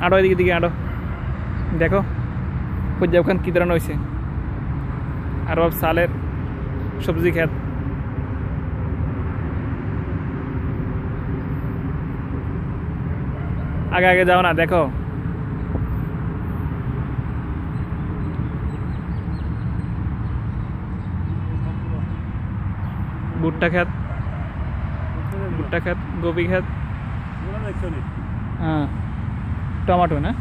আড়ো এদিকে দিকে আড়ো দেখো পর্যাবখান কি ধরনের হয়েছে আর সালের সবজি খেত আগে আগে যাও না দেখো ভুট্টা খেত গোবি খেত হ্যাঁ টমেটো না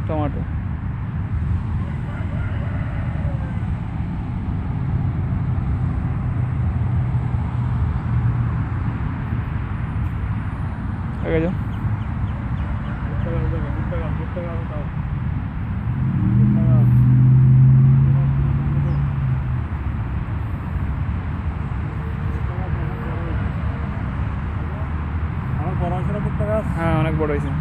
টমেটো আগে যাও হ্যাঁ অনেক বড় হয়েছে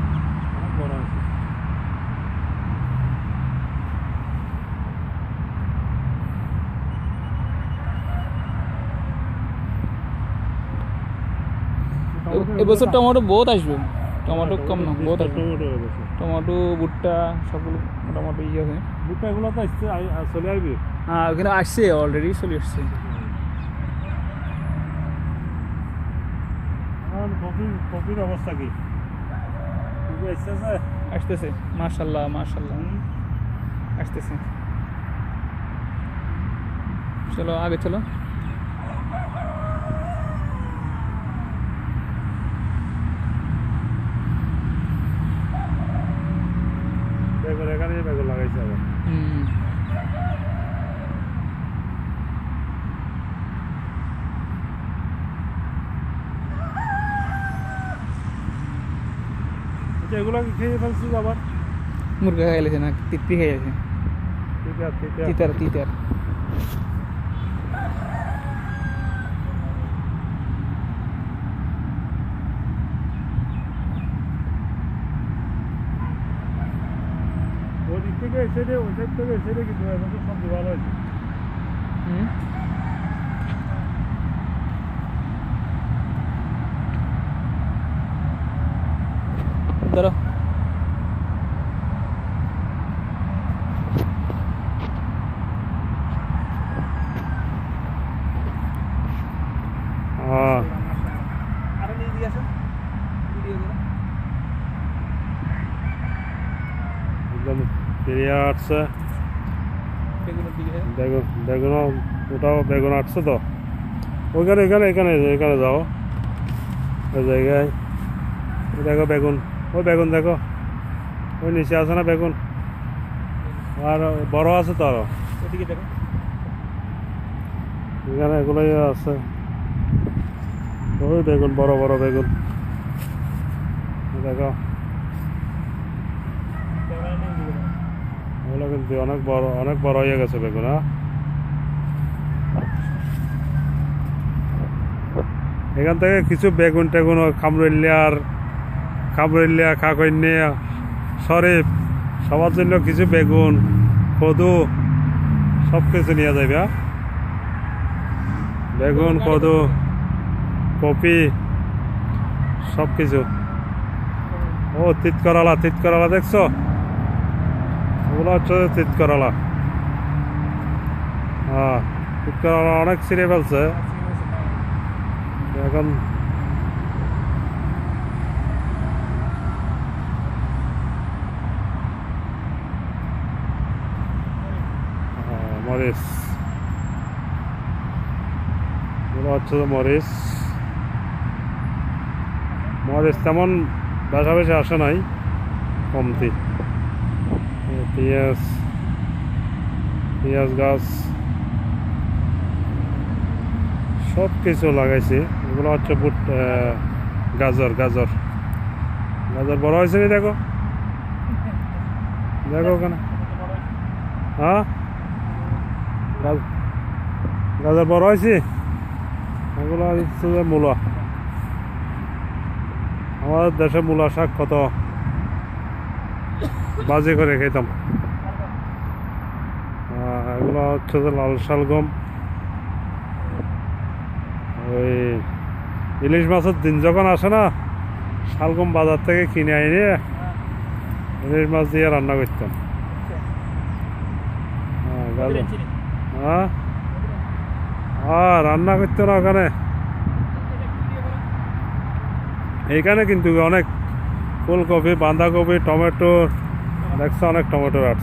এবছর টমেটো বহুত আসবে টমেটো কম না বহুত আসবে টমেটো ভুট্টা সবগুলো মোটামুটি ইয়ে হবে ভুট্টা এগুলো তো আসছে চলে আসবে হ্যাঁ ওখানে আসছে অলরেডি চলে আসছে কপির অবস্থা কি আসতেছে মাশাআল্লাহ মাশাআল্লাহ আসতেছে চলো আগে চলো বেগুন এখানে বেগুন লাগাইছে আবার এগুলো খেয়ে ফেলছিস আবার মুরগা খাই গেছে না তিতরি খাই গেছে তিতার তিতার ওদিক থেকে এসে ওই সাইড থেকে এসে কিন্তু এখন তো সবজি ভালো হয়েছে ধরো একদম পেরিয়ে আসছে বেগুন বেগুন ওটাও বেগুন আসছে তো ওইখানে এখানে এখানে এখানে যাও ওই জায়গায় দেখো বেগুন ওই বেগুন দেখো ওই নিচে আছে না বেগুন আর বড় আছে তো আরো এখানে এগুলোই আছে ওই বেগুন বড় বড় বেগুন দেখো ওগুলো কিন্তু অনেক বড় হয়ে গেছে বেগুন হ্যাঁ এখান থেকে কিছু বেগুন টেগুন কামরুলিয়া কাকন্যা শরীফ সবার জন্য কিছু বেগুন কদু সব কিছু নিয়ে যাবে বেগুন কদু কপি সব কিছু ও তিতকরালা দেখছো ওগুলো হচ্ছে তিতকরালা হ্যাঁ তিতকরালা অনেক ছিঁড়ে ফেলছে এখন মরিচ এগুলো হচ্ছে মরিচ তেমন বেশি আসে নাই কমতি পেঁয়াজ গাছ সব কিছু লাগাইছি এগুলো হচ্ছে গাজর বড় হয়েছে নি দেখো ওখানে হ্যাঁ গাজর বড় হয়েছে এগুলো হচ্ছে যে মূলা আমাদের দেশে মূলা শাক কত বাজে করে খেতাম এগুলো হচ্ছে যে লাল শালগম ওই ইলিশ মাছের দিন যখন আসে না শালগম বাজার থেকে কিনে আইনে ইলিশ মাছ দিয়ে রান্না করতাম। হ্যাঁ গাজর, হ্যাঁ হ্যাঁ রান্না করতো না ওখানে। এইখানে কিন্তু অনেক ফুলকপি, বাঁধাকপি, টমেটো দেখছো, অনেক টমেটো আসছে।